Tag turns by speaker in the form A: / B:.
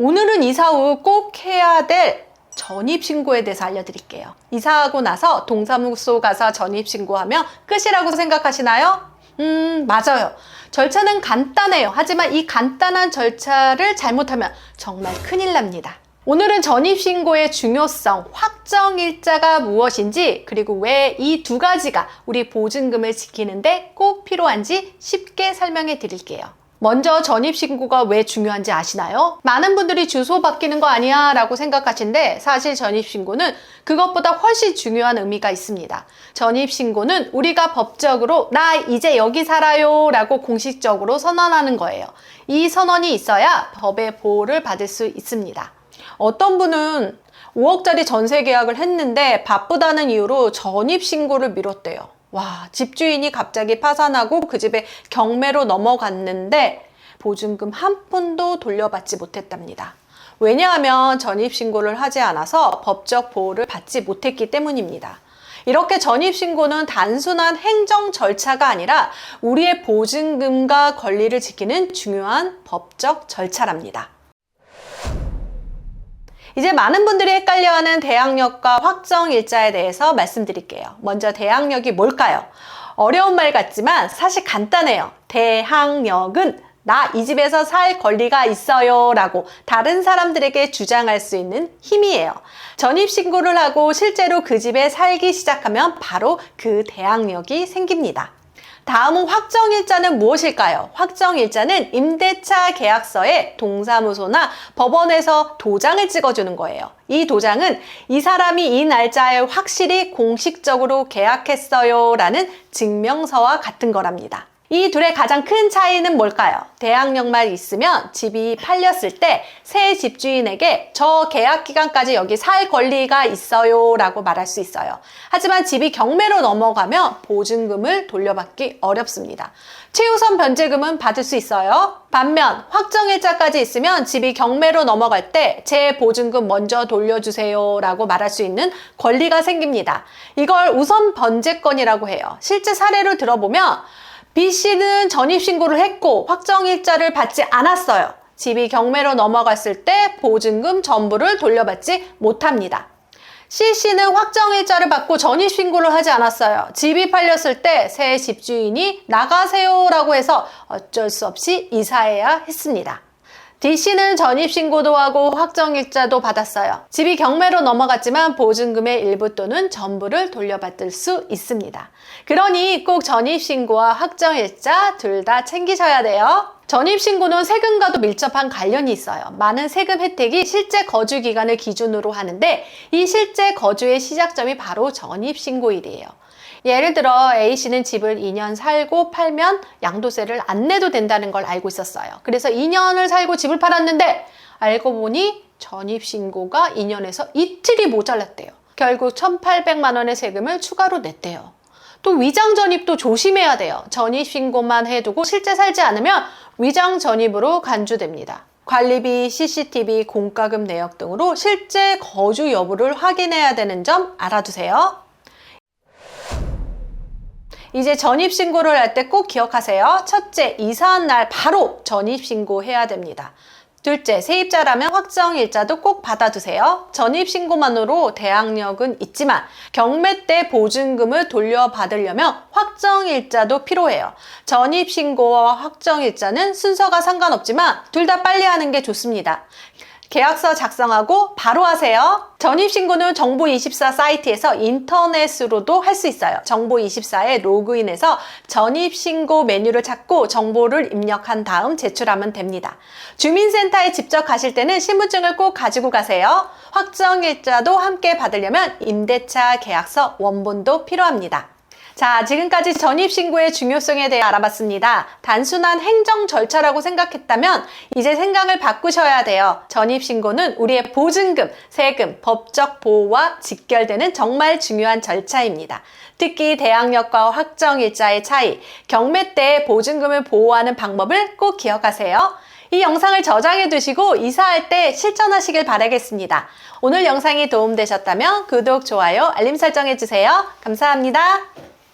A: 오늘은 이사 후 꼭 해야 될 전입신고에 대해서 알려드릴게요. 이사하고 나서 동사무소 가서 전입신고하면 끝이라고 생각하시나요? 맞아요. 절차는 간단해요. 하지만 이 간단한 절차를 잘못하면 정말 큰일 납니다. 오늘은 전입신고의 중요성, 확정일자가 무엇인지, 그리고 왜 이 두 가지가 우리 보증금을 지키는데 꼭 필요한지 쉽게 설명해 드릴게요. 먼저 전입신고가 왜 중요한지 아시나요? 많은 분들이 주소 바뀌는 거 아니야 라고 생각하시는데 사실 전입신고는 그것보다 훨씬 중요한 의미가 있습니다. 전입신고는 우리가 법적으로 나 이제 여기 살아요 라고 공식적으로 선언하는 거예요. 이 선언이 있어야 법의 보호를 받을 수 있습니다. 어떤 분은 5억짜리 전세 계약을 했는데 바쁘다는 이유로 전입신고를 미뤘대요. 와, 집주인이 갑자기 파산하고 그 집에 경매로 넘어갔는데 보증금 한 푼도 돌려받지 못했답니다. 왜냐하면 전입신고를 하지 않아서 법적 보호를 받지 못했기 때문입니다. 이렇게 전입신고는 단순한 행정 절차가 아니라 우리의 보증금과 권리를 지키는 중요한 법적 절차랍니다. 이제 많은 분들이 헷갈려하는 대항력과 확정일자에 대해서 말씀드릴게요. 먼저 대항력이 뭘까요? 어려운 말 같지만 사실 간단해요. 대항력은 나 이 집에서 살 권리가 있어요 라고 다른 사람들에게 주장할 수 있는 힘이에요. 전입신고를 하고 실제로 그 집에 살기 시작하면 바로 그 대항력이 생깁니다. 다음은 확정일자는 무엇일까요? 확정일자는 임대차 계약서에 동사무소나 법원에서 도장을 찍어주는 거예요. 이 도장은 이 사람이 이 날짜에 확실히 공식적으로 계약했어요 라는 증명서와 같은 거랍니다. 이 둘의 가장 큰 차이는 뭘까요? 대항력만 있으면 집이 팔렸을 때 새 집주인에게 저 계약 기간까지 여기 살 권리가 있어요 라고 말할 수 있어요. 하지만 집이 경매로 넘어가면 보증금을 돌려받기 어렵습니다. 최우선 변제금은 받을 수 있어요. 반면 확정일자까지 있으면 집이 경매로 넘어갈 때 제 보증금 먼저 돌려주세요 라고 말할 수 있는 권리가 생깁니다. 이걸 우선 변제권이라고 해요. 실제 사례를 들어보면 B씨는 전입신고를 했고 확정일자를 받지 않았어요. 집이 경매로 넘어갔을 때 보증금 전부를 돌려받지 못합니다. C씨는 확정일자를 받고 전입신고를 하지 않았어요. 집이 팔렸을 때 새 집주인이 나가세요 라고 해서 어쩔 수 없이 이사해야 했습니다. D씨는 전입신고도 하고 확정일자도 받았어요. 집이 경매로 넘어갔지만 보증금의 일부 또는 전부를 돌려받을 수 있습니다. 그러니 꼭 전입신고와 확정일자 둘 다 챙기셔야 돼요. 전입신고는 세금과도 밀접한 관련이 있어요. 많은 세금 혜택이 실제 거주 기간을 기준으로 하는데 이 실제 거주의 시작점이 바로 전입신고일이에요. 예를 들어 A씨는 집을 2년 살고 팔면 양도세를 안 내도 된다는 걸 알고 있었어요. 그래서 2년을 살고 집을 팔았는데 알고 보니 전입신고가 2년에서 이틀이 모자랐대요. 결국 1,800만 원의 세금을 추가로 냈대요. 또 위장 전입도 조심해야 돼요. 전입신고만 해두고 실제 살지 않으면 위장 전입으로 간주됩니다. 관리비, CCTV, 공과금 내역 등으로 실제 거주 여부를 확인해야 되는 점 알아두세요. 이제 전입신고를 할 때 꼭 기억하세요. 첫째, 이사한 날 바로 전입신고해야 됩니다. 둘째, 세입자라면 확정일자도 꼭 받아두세요. 전입신고만으로 대항력은 있지만 경매 때 보증금을 돌려받으려면 확정일자도 필요해요. 전입신고와 확정일자는 순서가 상관없지만 둘 다 빨리 하는 게 좋습니다. 계약서 작성하고 바로 하세요. 전입신고는 정보24 사이트에서 인터넷으로도 할 수 있어요. 정보24에 로그인해서 전입신고 메뉴를 찾고 정보를 입력한 다음 제출하면 됩니다. 주민센터에 직접 가실 때는 신분증을 꼭 가지고 가세요. 확정일자도 함께 받으려면 임대차 계약서 원본도 필요합니다. 자, 지금까지 전입신고의 중요성에 대해 알아봤습니다. 단순한 행정 절차라고 생각했다면 이제 생각을 바꾸셔야 돼요. 전입신고는 우리의 보증금, 세금, 법적 보호와 직결되는 정말 중요한 절차입니다. 특히 대항력과 확정일자의 차이, 경매 때 보증금을 보호하는 방법을 꼭 기억하세요. 이 영상을 저장해 두시고 이사할 때 실천하시길 바라겠습니다. 오늘 영상이 도움되셨다면 구독, 좋아요, 알림 설정해 주세요. 감사합니다.